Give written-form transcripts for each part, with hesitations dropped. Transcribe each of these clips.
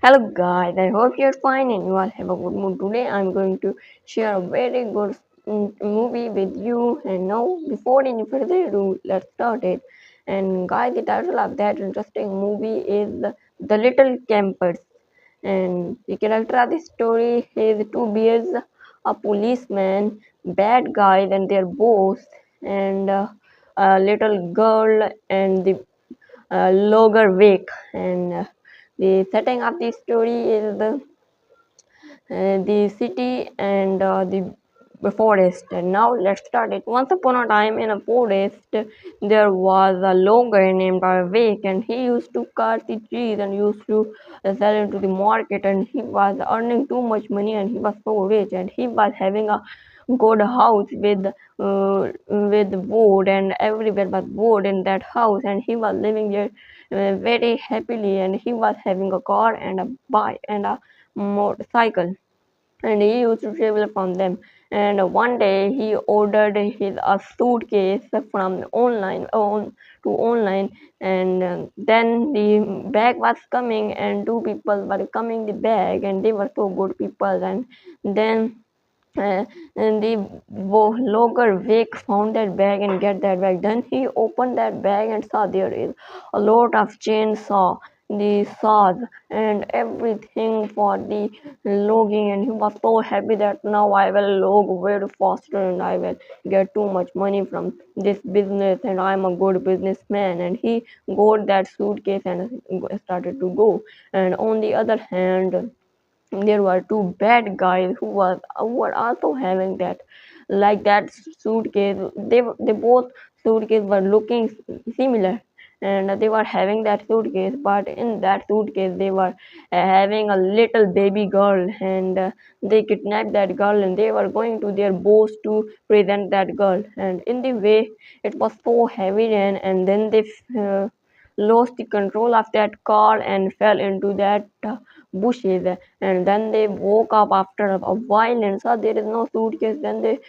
Hello guys, I hope you're fine and you all have a good mood. Today I'm going to share a very good movie with you. And now, before any further ado, let's start it. And guys, the title of that interesting movie is The Little Campers. And the character of the story is two bears, a policeman, bad guys and their boss, and a little girl and the logger wake. And the setting of the story is the city and the forest. And now let's start it. Once upon a time in a forest, there was a logger named Vivek, and he used to cut the trees and used to sell into the market. And he was earning too much money, and he was so rich, and he was having a good house with wood, and everywhere was wood in that house, and he was living there very happily. And he was having a car and a bike and a motorcycle, and he used to travel from them. And one day he ordered his a suitcase from online, and then the bag was coming, and two people were coming the bag, and they were so good people. And then and the logger Vic found that bag and get that bag. Then he opened that bag and saw there is a lot of chainsaw, the saws, and everything for the logging. And he was so happy that now I will log very faster and I will get too much money from this business, and I'm a good businessman. And he got that suitcase and started to go. And on the other hand, there were two bad guys who were also having that suitcase. They both suitcase were looking similar, and they were having that suitcase, but in that suitcase they were having a little baby girl. And they kidnapped that girl, and they were going to their boss to present that girl. And in the way, it was so heavy, and then they lost the control of that car and fell into that bushes. And then they woke up after a while and saw there is no suitcase. Then they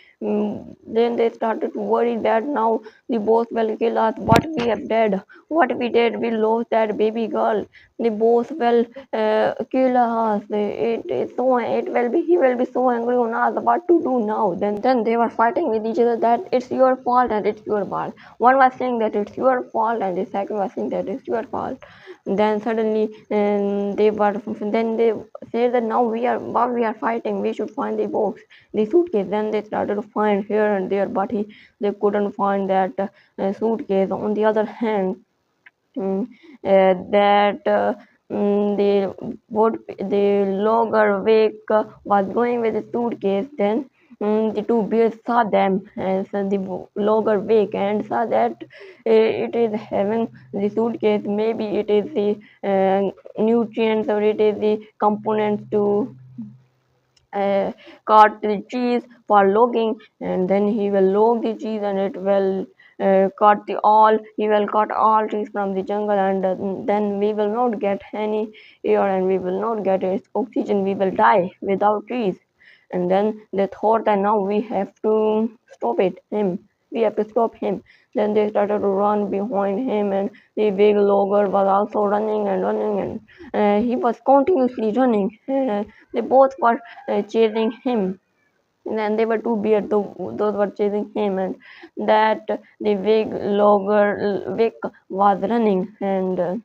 started to worry that now the boss will kill us. What we have did, what we did, we lost that baby girl. The boss will kill us. He will be so angry on us. What to do now? Then they were fighting with each other that it's your fault and it's your fault. One was saying that it's your fault, and the second was saying that it's your fault. Then suddenly, they said that now while we are fighting, we should find the box, the suitcase. Then they started to find here and there, but they couldn't find that suitcase. On the other hand, mm, that the logger Wake was going with the suitcase. Then the two bears saw them, and so the logger Wake and saw that it is having the suitcase. Maybe it is the nutrients, or it is the components to cut the cheese for logging. And then he will log the cheese, and it will he will cut all trees from the jungle. And then we will not get any air, and we will not get its oxygen. We will die without trees. And then they thought that now we have to stop him. Then they started to run behind him, and the big logger was also running and running, and he was continuously running. They both were chasing him. And then they were two bears, those were chasing him. And that the big logger Vic was running, and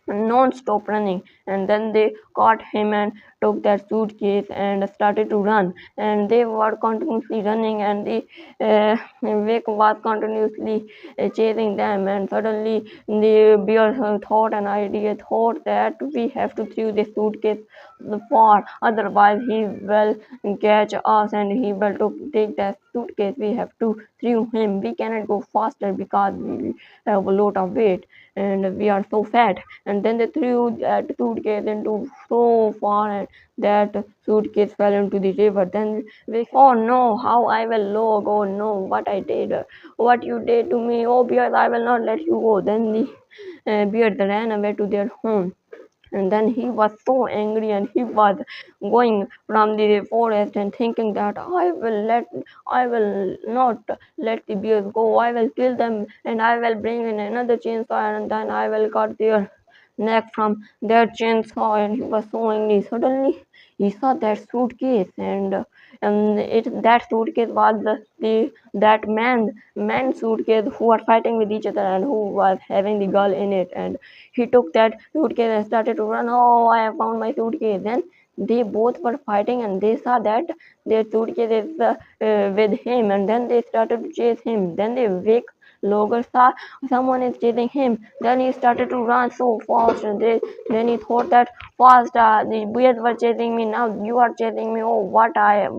non-stop running. And then they caught him and took their suitcase and started to run. And they were continuously running, and the Vic was continuously chasing them. And suddenly the bear thought an idea, thought that we have to throw the suitcase far, otherwise he will catch us and he will take that suitcase. We have to throw him. We cannot go faster because we have a lot of weight and we are so fat. And then they threw that suitcase into so far, and that suitcase fell into the river. Then we, oh no, how I will log, oh no, what I did, what you did to me, oh beard, I will not let you go. Then the beard ran away to their home. And then he was so angry, and he was going from the forest and thinking that I will not let the bears go. I will kill them, and I will bring in another chainsaw, and then I will cut their neck from their chainsaw, and he was so angry. Suddenly, he saw that suitcase, and that suitcase was that man suitcase who were fighting with each other and who was having the girl in it. And he took that suitcase and started to run. Oh, I have found my suitcase. Then they both were fighting, and they saw that their suitcase is with him, and then they started to chase him. Then they wake Logan saw someone is chasing him. Then he started to run so fast, and then he thought that fast, the bears were chasing me. Now you are chasing me. Oh, what a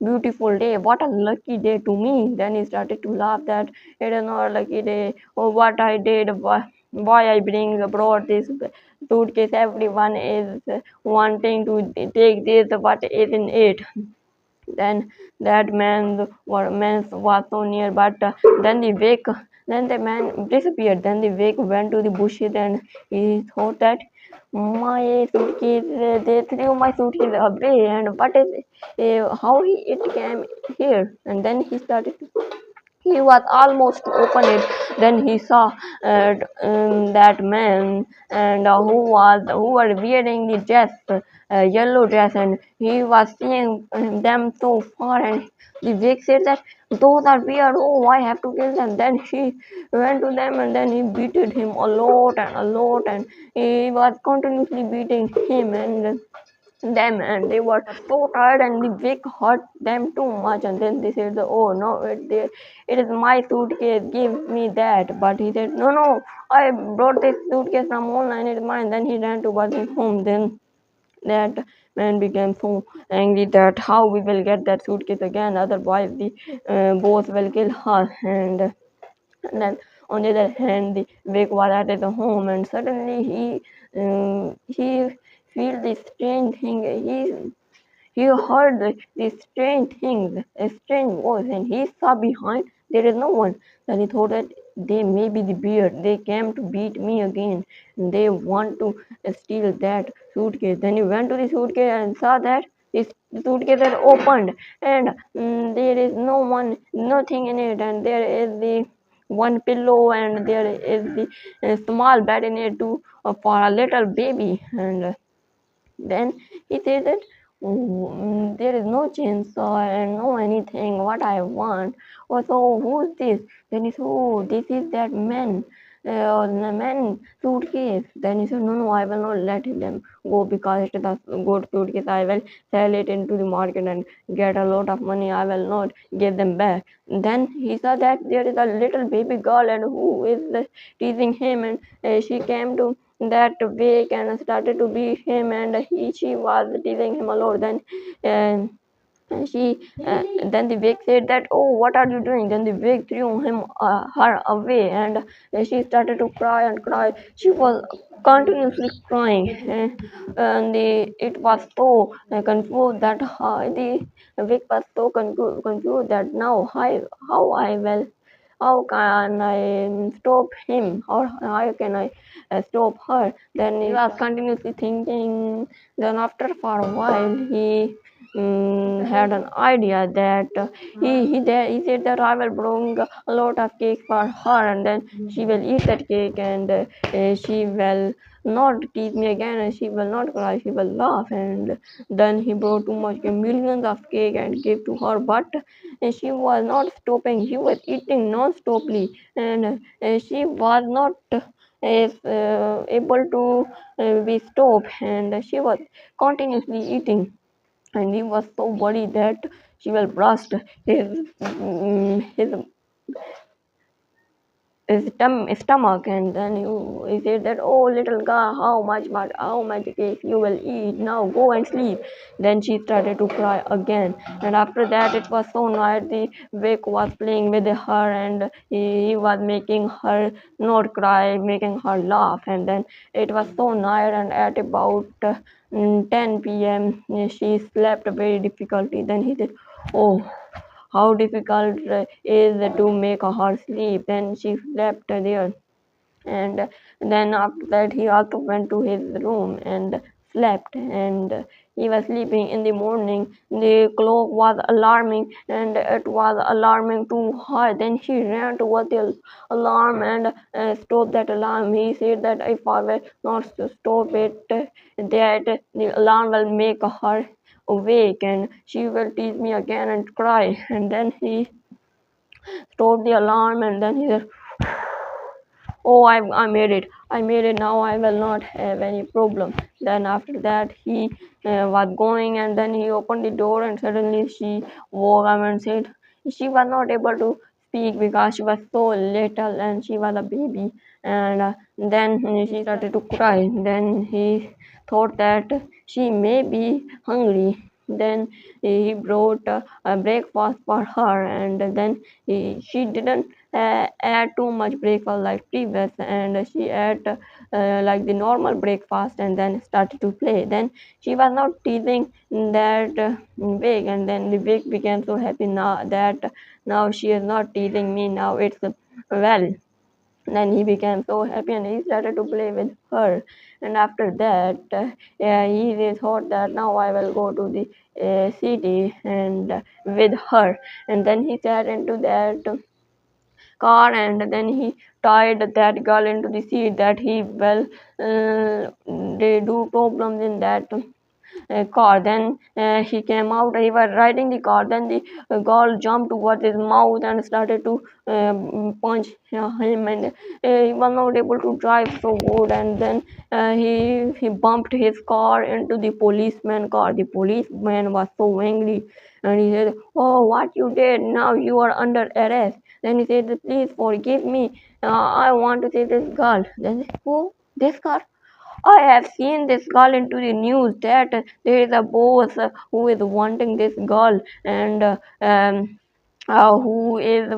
beautiful day! What a lucky day to me. Then he started to laugh that it is not a lucky day. Oh, what I did. Why I brought this suitcase. Everyone is wanting to take this. What is in it? Then that man was so near, but then the man disappeared. Then the wake went to the bushes, and he thought that my suitcase, they threw my suitcase away, and what is how it came here? And then he started to, he was almost to open it. Then he saw that man, and who were wearing the dress, yellow dress, and he was seeing them so far. And the Vic said that those are weird. Oh, I have to kill them. Then he went to them, and then he beated him a lot and a lot, and he was continuously beating him and them, and they were so tired, and the wig hurt them too much. And then they said, oh no, it is my suitcase, give me that. But he said, no, I brought this suitcase from online, it's mine. Then he ran towards his home. Then that man became so angry that how we will get that suitcase again, otherwise the boss will kill her. And then on the other hand, the Vic was at his home, and suddenly he feel this strange thing. He heard these strange things, a strange voice, and he saw behind there is no one. Then he thought that they may be the bear. They came to beat me again. And they want to steal that suitcase. Then he went to the suitcase and saw that this suitcase is opened, and there is no one, nothing in it, and there is the one pillow, and there is the small bed in it too, for a little baby. And then he said that, there is no chainsaw and no anything what I want. Oh, so who's this? Then he said, oh, this is that man. The man suitcase. Then he said, no, I will not let them go because it is a good suitcase. I will sell it into the market and get a lot of money. I will not give them back. Then he saw that there is a little baby girl, and who is teasing him, and she came to that Vic and started to beat him, and she was teasing him a lot. Then she then the Vic said that, oh, what are you doing? Then the Vic threw her away, and she started to cry and cry. She was continuously crying, and it was so confused that the Vic was so confused that now how I will, how can I stop him, or how can I stop her? Then he was continuously thinking. Then after for a while, he had an idea that he said that I will bring a lot of cake for her, and then she will eat that cake, and she will not tease me again, and she will not cry, she will laugh. And then he brought too much millions of cake and gave to her, but she was not stopping. She was eating non-stoply, and she was not able to be stopped, and she was continuously eating. And he was so worried that she will burst his stomach. And then he said that, oh, little girl, how much cake you will eat? Now go and sleep. Then she started to cry again. And after that, it was so nice. The Vic was playing with her, and he was making her not cry, making her laugh. And then it was so nice. And at about 10 p.m., she slept very difficultly. Then he said, oh, how difficult is to make her sleep. Then she slept there. And then after that, he also went to his room and slept, and he was sleeping. In the morning, the clock was alarming, and it was alarming too high. Then he ran towards the alarm and stopped that alarm. He said that if I will not stop it, that the alarm will make her awake and she will tease me again and cry. And then he stopped the alarm, and then he said, oh, I made it. I made it. Now I will not have any problem. Then after that, he was going, and then he opened the door, and suddenly she woke up and said she was not able to speak because she was so little and she was a baby. And then she started to cry. Then he thought that she may be hungry. Then he brought a breakfast for her, and then she didn't ate too much breakfast like previous, and she ate like the normal breakfast and then started to play. Then she was not teasing that wig, and then the wig became so happy now that now she is not teasing me, now it's well. Then he became so happy and he started to play with her. And after that, he thought that now I will go to the city and with her. And then he sat into that car, and then he tied that girl into the seat that he will they do problems in that car. Then he came out, he was riding the car, then the girl jumped towards his mouth and started to punch him, and he was not able to drive so good. And then he bumped his car into the policeman car. The policeman was so angry, and he said, oh, what you did, now you are under arrest. Then he said, please forgive me, I want to save this girl. Then who, this girl? I have seen this girl into the news that there is a boss who is wanting this girl, and who is the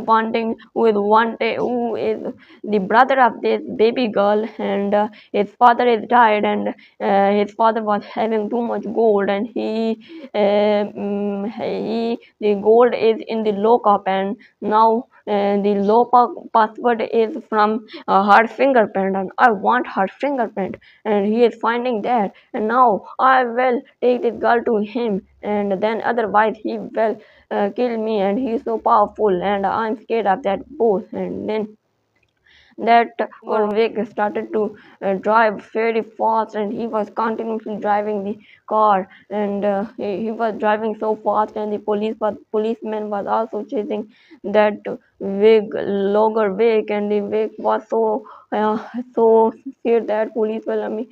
brother of this baby girl, and his father is died, and his father was having too much gold, and he the gold is in the lockup, and now the lockup password is from her fingerprint, and I want her fingerprint, and he is finding that, and now I will take this girl to him, and then otherwise he will kill me, and he is so powerful, and I'm scared of that boss. And then that Vic started to drive very fast, and he was continuously driving the car, and he was driving so fast, and the policeman was also chasing that Vic, logger Vic, and the Vic was so scared that police will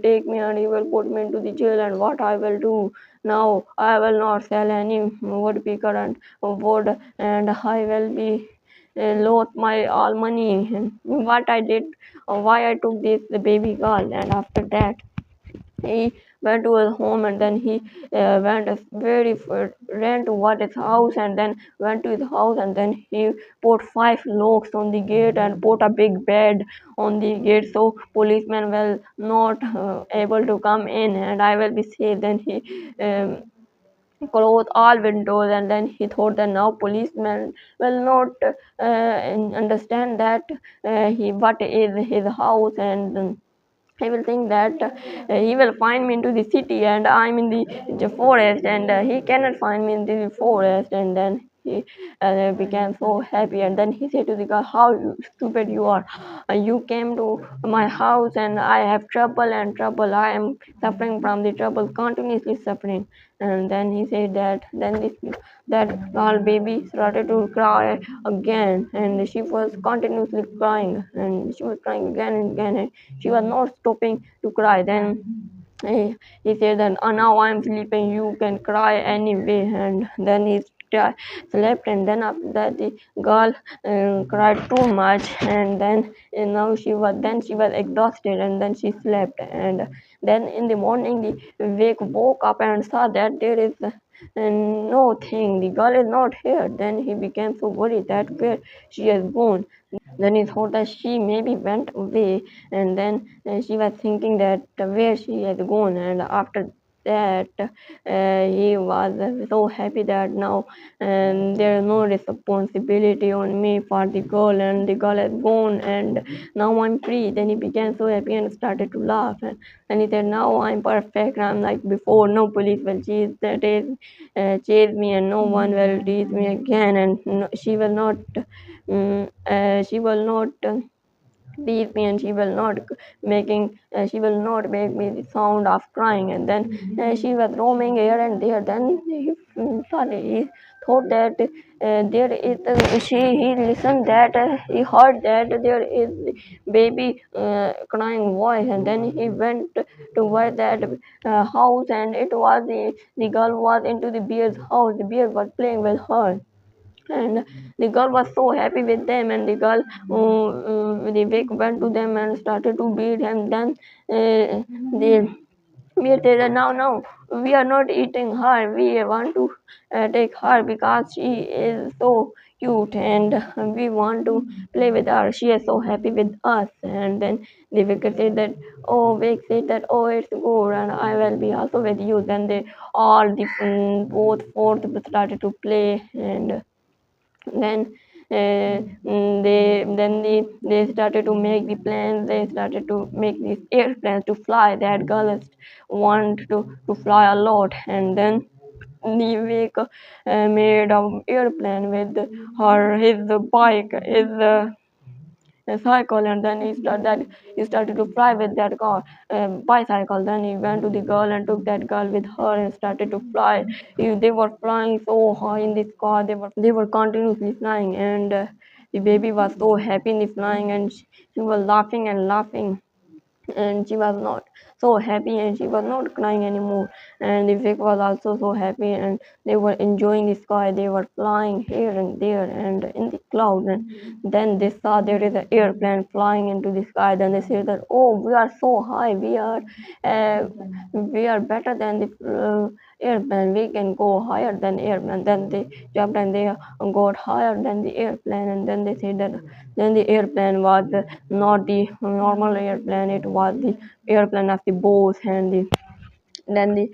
take me and he will put me into the jail, and what I will do now, I will not sell any wood picker and wood, and I will be lost my all money and what I did, why I took this the baby girl. And after that, he went to his home, and then he ran toward his house, and then went to his house, and then he put 5 locks on the gate and put a big bed on the gate, so policemen will not able to come in, and I will be safe. Then he closed all windows, and then he thought that now policemen will not understand that he what is his house, and he will think that he will find me into the city and I'm in the forest, and he cannot find me in the forest. And then he became so happy, and then he said to the girl, how stupid you are, you came to my house and I have trouble and trouble, I am suffering from the trouble, continuously suffering. And then he said that then that girl baby started to cry again, and she was continuously crying, and she was crying again and again, and she was not stopping to cry. Then he said that, now I'm sleeping, you can cry anyway. And then he slept, and then after that the girl cried too much, and then now she was exhausted, and then she slept. And then in the morning the Vic woke up and saw that there is no thing, the girl is not here. Then he became so worried that where she has gone. Then he thought that she maybe went away, and then she was thinking that where she had gone. And after that he was so happy that now there is no responsibility on me for the girl, and the girl has gone, and now I'm free. Then he became so happy and started to laugh, and he said, now I'm perfect. I'm like before. No police will chase me, and no one will tease me again, and no, she will not beat me, and she will not make me the sound of crying. And then she was roaming here and there. Then he thought that there is he listened that he heard that there is baby crying voice, and then he went toward that house, and it was the girl was into the bear's house. The bear was playing with her, and the girl was so happy with them, and the girl the big went to them and started to beat him. Then the bear said that no, we are not eating her, we want to take her because she is so cute, and we want to play with her, she is so happy with us. And then the vicar said that, oh, Vic said that, oh, it's good, and I will be also with you. Then they all the both fourth started to play, and then they started to make the plans. They started to make these airplanes to fly. That girl want to fly a lot, and then the Vivek made an airplane with his bike, his cycle, and then he started to fly with that car bicycle. Then he went to the girl and took that girl with her and started to fly. They were flying so high in the sky. They were continuously flying, and the baby was so happy in the flying, and she was laughing and laughing, and she was not so happy, and she was not crying anymore. And the Vic was also so happy, and they were enjoying the sky. They were flying here and there and in the clouds. And then they saw there is an airplane flying into the sky. Then they said that, oh, we are so high, uh, we are better than the airplane, we can go higher than airplane. Then they jumped and they got higher than the airplane. And then they said that then the airplane was not the normal airplane, it was the airplane of the boss. And then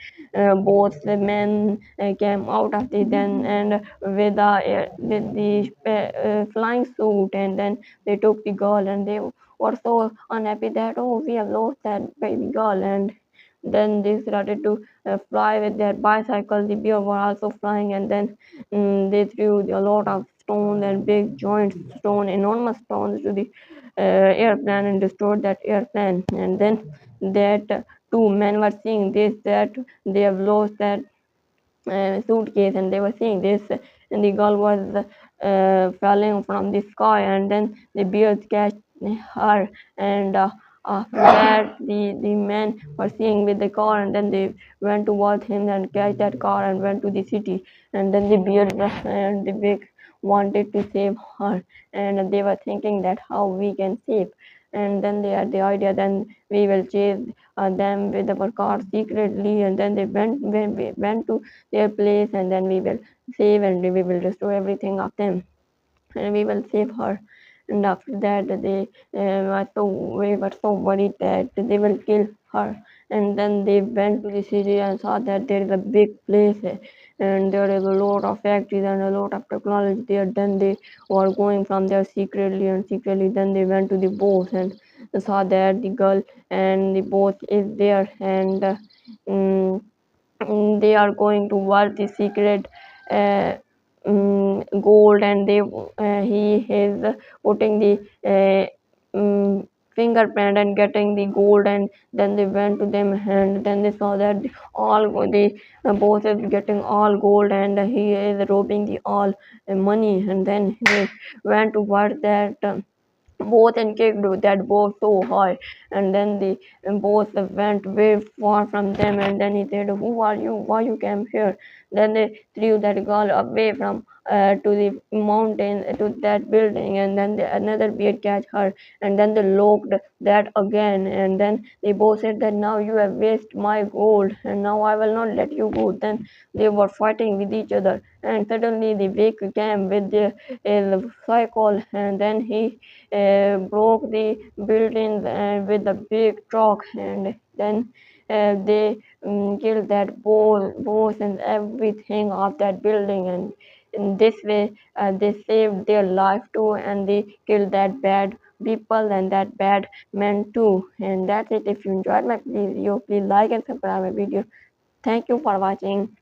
both the men came out of the then, and with the flying suit, and then they took the girl, and they were so unhappy that, oh, we have lost that baby girl. And then they started to fly with their bicycle. The bear were also flying, and then they threw a lot of stones and big giant enormous stones to the airplane and destroyed that airplane. And then that two men were seeing this, that they have lost that suitcase, and they were seeing this, and the girl was falling from the sky, and then the bears catch her. And after that the men were seeing with the car, and then they went towards him and catch that car and went to the city. And then the bear and the big wanted to save her, and they were thinking that how we can save. And then they had the idea, then we will chase them with our car secretly, and then they went to their place, and then we will save, and we will destroy everything of them, and we will save her. And after that we were so worried that they will kill her. And then they went to the city and saw that there is a big place, and there is a lot of factories and a lot of technology there. Then they were going from there secretly, and secretly then they went to the boss and saw that the girl and the boss is there. And mm, they are going towards the secret uh, gold, and he is putting the fingerprint and getting the gold. And then they went to them, and then they saw that the boss is getting all gold, and he is robbing the all money. And then they went towards that both and kicked that ball so high. And then the both went very far from them. And then he said, who are you, why you came here? Then they threw that girl away from to the mountain, to that building. And then another bear catch her, and then they locked that again. And then they both said that, now you have wasted my gold, and now I will not let you go. Then they were fighting with each other, and suddenly the Vic came with the cycle, and then he broke the buildings with a big truck. And then they killed that boss and everything of that building, and in this way they saved their life too, and they killed that bad people and that bad man too. And that's it. If you enjoyed my video, please like and subscribe my video. Thank you for watching.